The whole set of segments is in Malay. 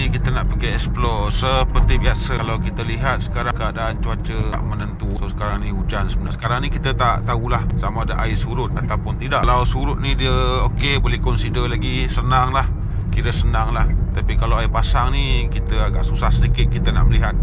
ni kita nak pergi explore. Seperti biasa, kalau kita lihat sekarang keadaan cuaca tak menentu. So sekarang ni hujan sebenarnya. Sekarang ni kita tak tahulah sama ada air surut ataupun tidak. Kalau surut ni dia okey, boleh consider lagi, senang lah, kira senang lah. Tapi kalau air pasang ni kita agak susah sedikit kita nak melihat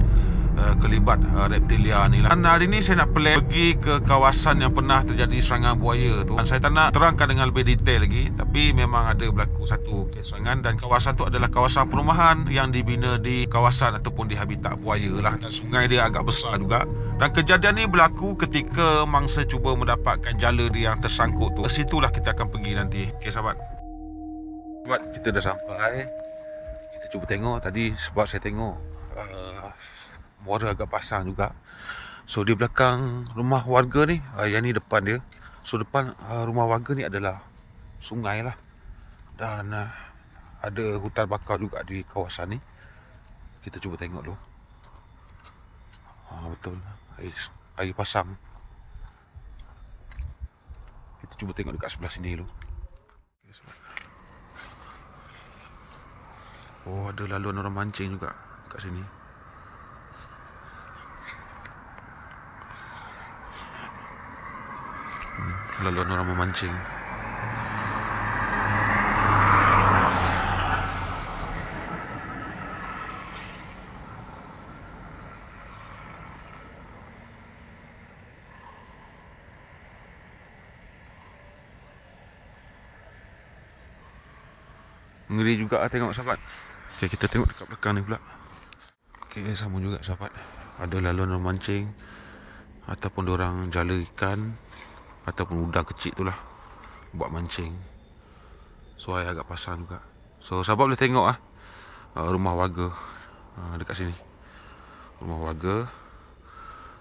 kelibat reptilia ni lah. Dan hari ni saya nak pergi ke kawasan yang pernah terjadi serangan buaya tu. Dan saya tak nak terangkan dengan lebih detail lagi, tapi memang ada berlaku satu kes serangan. Dan kawasan tu adalah kawasan perumahan yang dibina di kawasan ataupun di habitat buaya lah. Dan sungai dia agak besar juga. Dan kejadian ni berlaku ketika mangsa cuba mendapatkan jala dia yang tersangkut tu. Ke situlah kita akan pergi nanti. Okey sahabat, kita dah sampai. Kita cuba tengok tadi, sebab saya tengok muara agak pasang juga. So di belakang rumah warga ni, yang ni depan dia. So depan rumah warga ni adalah sungai lah. Dan ada hutan bakau juga di kawasan ni. Kita cuba tengok dulu. Betul, air pasang. Kita cuba tengok dekat sebelah sini dulu. Oh, ada laluan orang mancing juga kat sini. Laluan orang memancing. Ngeri juga tengok sahabat. Okay, kita tengok dekat belakang ni pula. Okay, sama juga sahabat. Ada laluan orang mancing ataupun diorang jala ikan ataupun udang kecil tu lah buat mancing. So air agak pasang juga. So sahabat boleh tengok rumah warga dekat sini. Rumah warga.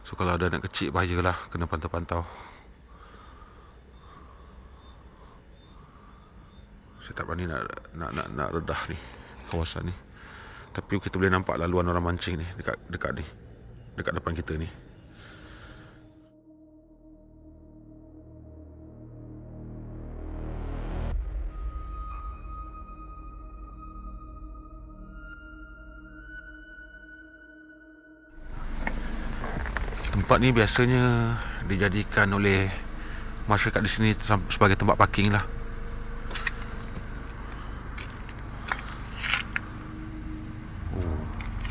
So kalau ada anak kecil bahayalah, kena pantau-pantau. Saya tak berani nak redah ni kawasan ni. Tapi kita boleh nampak laluan orang mancing ni dekat ni. Dekat depan kita ni. Tempat ni biasanya dijadikan oleh masyarakat di sini sebagai tempat parking lah.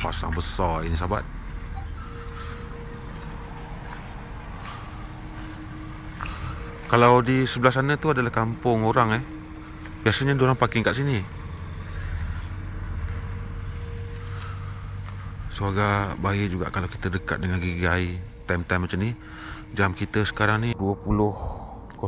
Pasang besar ini sahabat. Kalau di sebelah sana tu adalah kampung orang biasanya diorang parking kat sini. So agak bahaya juga kalau kita dekat dengan gigi air time-time macam ni. Jam kita sekarang ni 20.07.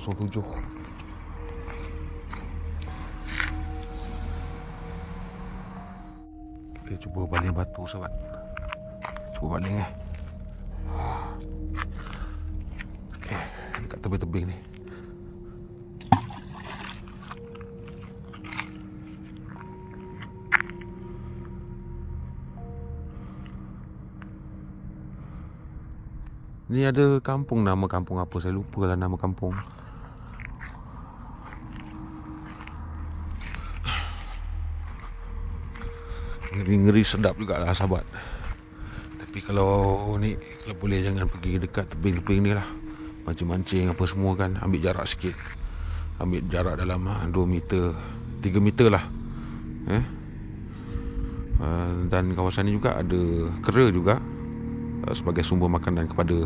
Kita cuba baling batu sahabat. Cuba baling Okay, dekat tebing-tebing ni. Ni ada kampung, nama kampung apa saya lupa lah nama kampung. Ngeri-ngeri sedap jugalah sahabat. Tapi kalau ni, kalau boleh jangan pergi dekat tebing-tebing ni lah. Mancing-mancing apa semua kan, ambil jarak sikit. Ambil jarak dalam 2 meter 3 meter lah. Dan kawasan ni juga ada kera juga sebagai sumber makanan kepada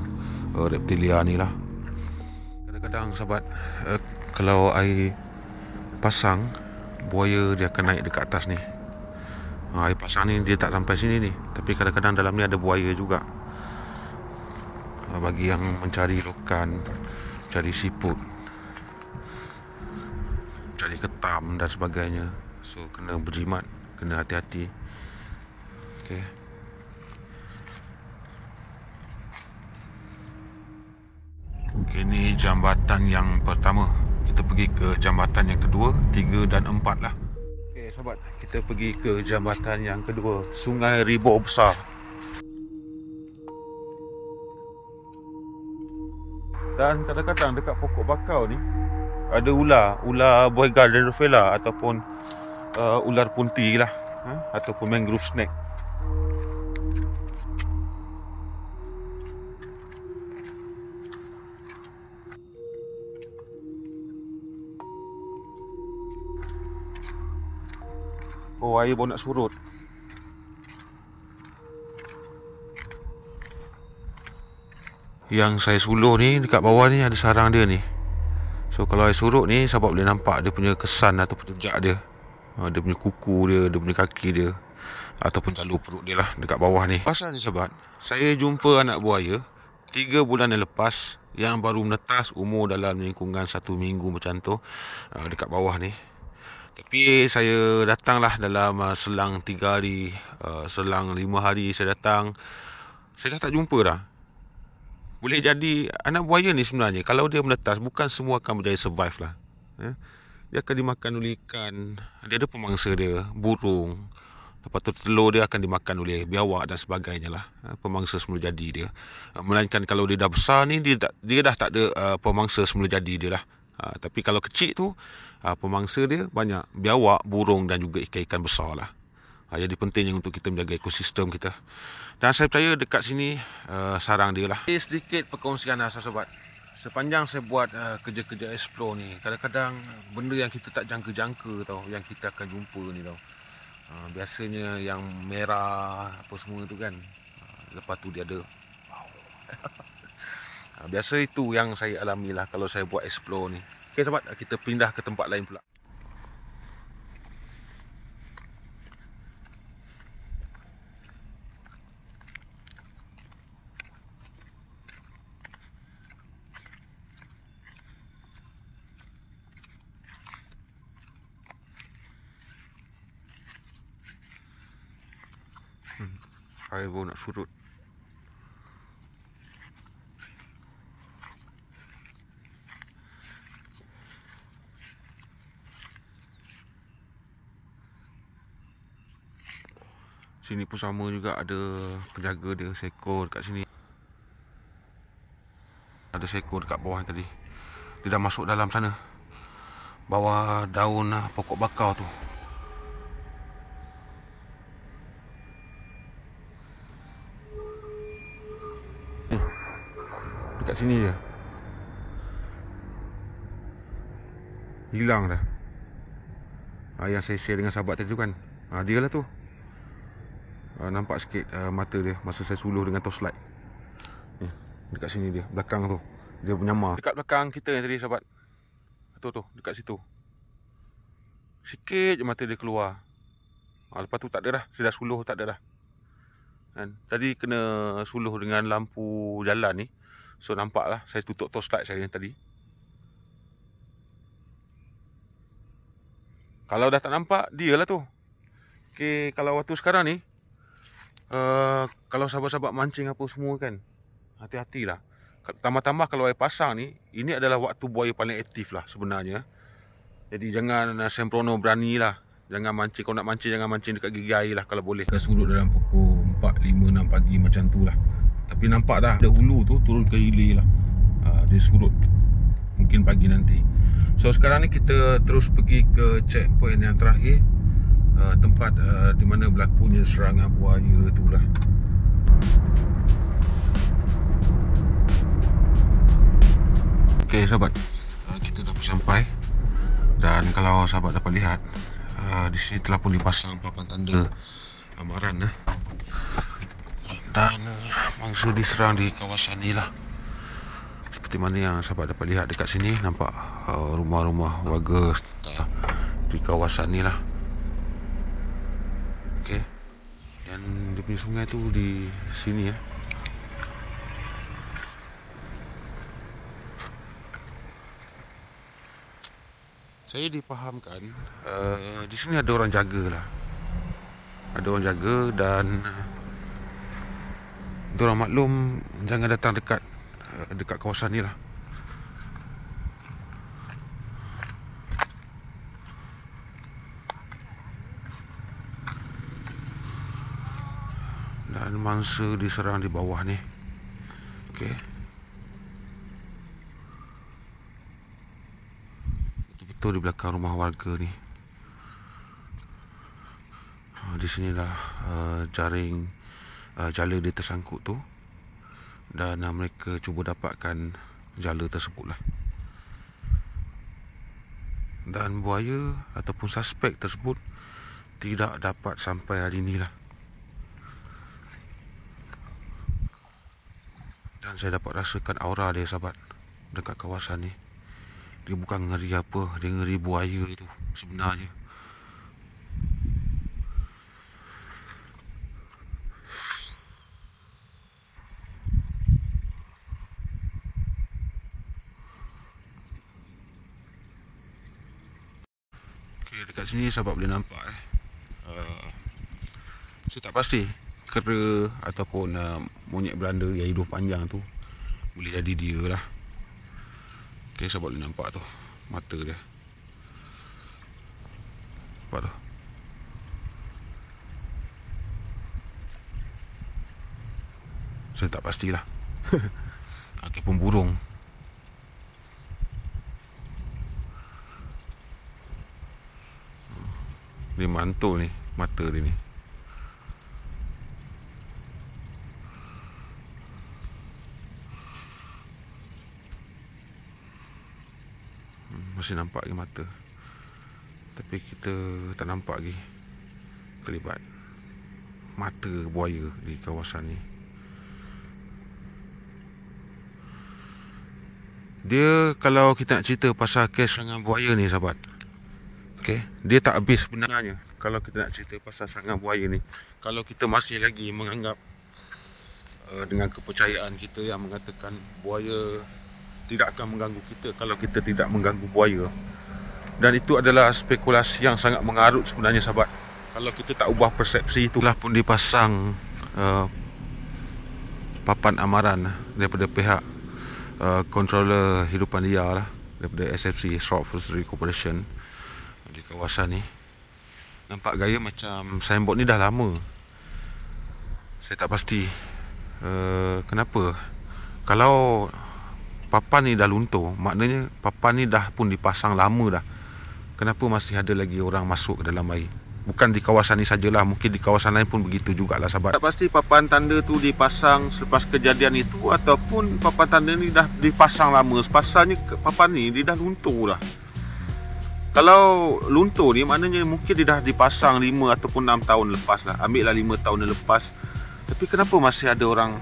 reptilia ni lah. Kadang-kadang sahabat, kalau air pasang, buaya dia akan naik dekat atas ni. Air pasang ni dia tak sampai sini ni, tapi kadang-kadang dalam ni ada buaya juga. Bagi yang mencari lokan, cari siput, cari ketam dan sebagainya, so kena berjimat, kena hati-hati. Okay. Ini jambatan yang pertama. Kita pergi ke jambatan yang kedua, 3 dan 4 lah. Okay sahabat, kita pergi ke jambatan yang kedua, Sungai Ribok Besar. Dan kadang-kadang dekat pokok bakau ni ada ular boyga dendrophila ataupun ular punti lah. ataupun mangrove snake. Oh, air baru nak surut. Yang saya suluh ni, dekat bawah ni ada sarang dia ni. So kalau air surut ni, sahabat boleh nampak dia punya kesan ataupun jejak dia. Dia punya kuku dia, dia punya kaki dia, ataupun jalur perut dia lah dekat bawah ni. Pasalnya sahabat, saya jumpa anak buaya 3 bulan yang lepas, yang baru menetas, umur dalam lingkungan 1 minggu macam tu, dekat bawah ni. Tapi saya datanglah dalam selang 3 hari, selang 5 hari saya datang, saya dah tak jumpa dah. Boleh jadi anak buaya ni sebenarnya, kalau dia menetas, bukan semua akan berjaya survive lah. Dia akan dimakan oleh ikan, dia ada pemangsa dia, burung. Lepas tu telur dia akan dimakan oleh biawak dan sebagainya lah. Pemangsa semula jadi dia. Melainkan kalau dia dah besar ni, dia dah tak ada pemangsa semula jadi dia lah. Tapi kalau kecil tu, pemangsa dia banyak biawak, burung dan juga ikan-ikan besar lah. Jadi pentingnya untuk kita menjaga ekosistem kita. Dan saya percaya dekat sini sarang dia lah. Ini sedikit perkongsian lah sahabat. Sepanjang saya buat kerja-kerja explore ni, kadang-kadang benda yang kita tak jangka-jangka tau, yang kita akan jumpa ni tau. Biasanya yang merah apa semua tu kan, lepas tu dia ada biasa itu yang saya alami lah kalau saya buat explore ni. Okey sahabat, kita pindah ke tempat lain pula. Air baru nak surut. Sini pun sama juga, ada penjaga dia, seekor dekat sini. Ada seekor dekat bawah tadi. Dia dah masuk dalam sana, bawah daun pokok bakau tu. Dekat sini je. Hilang dah. Yang saya share dengan sahabat tadi tu kan, dia lah tu. Nampak sikit mata dia masa saya suluh dengan torchlight. Dekat sini dia, belakang tu. Dia menyamar dekat belakang kita yang tadi sahabat. Tu, dekat situ. Sikit je mata dia keluar. Lepas tu tak ada dah. Saya dah suluh tak ada dah. Dan tadi kena suluh dengan lampu jalan ni. So nampak lah, saya tutup torchlight saya yang tadi. Kalau dah tak nampak, dia lah tu. Okay, kalau waktu sekarang ni, kalau sahabat-sahabat mancing apa semua kan, hati-hatilah. Tambah-tambah kalau air pasang ni, ini adalah waktu buaya paling aktif lah sebenarnya. Jadi jangan sembrono berani lah. Jangan mancing, kalau nak mancing jangan mancing dekat gigi air lah kalau boleh. Kita surut dalam pukul 4, 5, 6 pagi macam tu lah. Tapi nampak dah ada hulu tu turun ke hilir lah. Dia surut mungkin pagi nanti. So sekarang ni kita terus pergi ke checkpoint yang terakhir, tempat di mana berlakunya serangan buaya tu lah. Okay sahabat, kita dah sampai. Dan kalau sahabat dapat lihat, di sini telah pun dipasang papan tanda amaran. Dan mangsa diserang di kawasan ni lah. Seperti mana yang sahabat dapat lihat dekat sini, nampak rumah-rumah warga serta di kawasan ni lah. Okay. Dan dia punya sungai tu di sini ya. Saya dipahamkan di sini ada orang jaga lah. Ada orang jaga dan diorang maklum jangan datang dekat kawasan ni lah. Dan mangsa diserang di bawah ni. Okey. Betul-betul di belakang rumah warga ni. di sinilah jaring jala dia tersangkut tu, dan mereka cuba dapatkan jala tersebut lah. Dan buaya ataupun suspek tersebut tidak dapat sampai hari ni lah. Dan saya dapat rasakan aura dia, sahabat, dekat kawasan ni. Dia bukan ngeri apa, dia ngeri buaya itu sebenarnya. Okay, dekat sini sahabat boleh nampak saya tak pasti kera ataupun monyet Belanda yang hidup panjang tu boleh jadi dia lah. Okay, sahabat boleh nampak tu mata dia. Nampak tu. Saya tak pastilah. Ataupun burung. Dia mantul ni mata dia ni. Masih nampak lagi mata, tapi kita tak nampak lagi kelibat mata buaya di kawasan ni. Dia, kalau kita nak cerita pasal kes serangan buaya ni, sahabat, okay, dia tak habis sebenarnya. Kalau kita nak cerita pasal serangan buaya ni, kalau kita masih lagi menganggap dengan kepercayaan kita yang mengatakan buaya tidak akan mengganggu kita kalau kita tidak mengganggu buaya, dan itu adalah spekulasi yang sangat mengarut sebenarnya, sahabat. Kalau kita tak ubah persepsi, itulah pun dipasang papan amaran daripada pihak controller hidupan liar lah, daripada SFC, Short Fishery Corporation, di kawasan ni. Nampak gaya macam signboard ni dah lama. Saya tak pasti kenapa. Kalau papan ni dah luntur, maknanya papan ni dah pun dipasang lama dah. Kenapa masih ada lagi orang masuk ke dalam air? Bukan di kawasan ni sajalah, mungkin di kawasan lain pun begitu jugalah, sahabat. Tak pasti papan tanda tu dipasang selepas kejadian itu, ataupun papan tanda ni dah dipasang lama. Pasalnya papan ni dia dah luntur dah. Kalau luntur ni maknanya mungkin dia dah dipasang 5 ataupun 6 tahun lepas lah. Ambil lah 5 tahun lepas. Tapi kenapa masih ada orang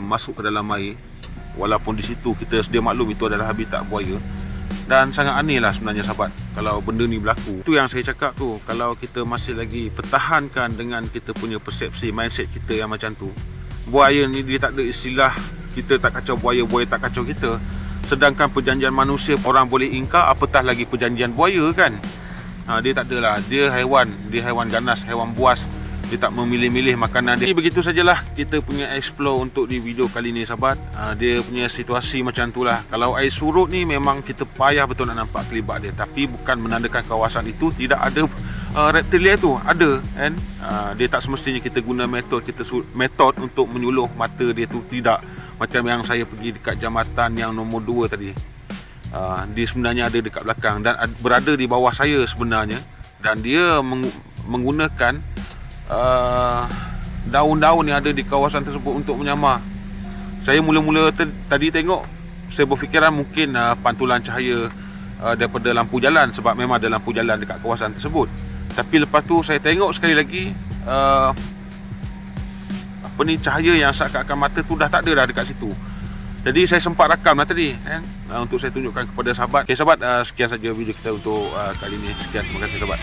masuk ke dalam air? Walaupun di situ kita sedia maklum itu adalah habitat buaya. Dan sangat aneh lah sebenarnya, sahabat, kalau benda ni berlaku. Itu yang saya cakap tu. Kalau kita masih lagi pertahankan dengan kita punya persepsi, mindset kita yang macam tu, buaya ni dia tak ada istilah kita tak kacau buaya, buaya tak kacau kita. Sedangkan perjanjian manusia orang boleh ingkar, apatah lagi perjanjian buaya, kan? Dia tak adalah. Dia haiwan ganas, haiwan buas. Dia tak memilih-milih makanan dia. Begitu sajalah kita punya explore untuk di video kali ni, sahabat. Dia punya situasi macam tu lah. Kalau air surut ni memang kita payah betul nak nampak kelibat dia. Tapi bukan menandakan kawasan itu tidak ada reptilia tu. Ada, kan? Dia tak semestinya kita guna metod untuk menyuluh mata dia tu. Tidak. Macam yang saya pergi dekat jambatan yang nombor 2 tadi. Dia sebenarnya ada dekat belakang dan berada di bawah saya sebenarnya. Dan dia menggunakan daun-daun yang ada di kawasan tersebut untuk menyamar. Saya mula-mula tadi tengok, saya berfikiran mungkin pantulan cahaya daripada lampu jalan, sebab memang ada lampu jalan dekat kawasan tersebut. Tapi lepas tu saya tengok sekali lagi, cahaya yang seakan-akan mata tu dah tak ada dah dekat situ. Jadi saya sempat rakam lah tadi, untuk saya tunjukkan kepada sahabat. Okay, sahabat, sekian saja video kita untuk kali ini. Sekian, terima kasih, sahabat.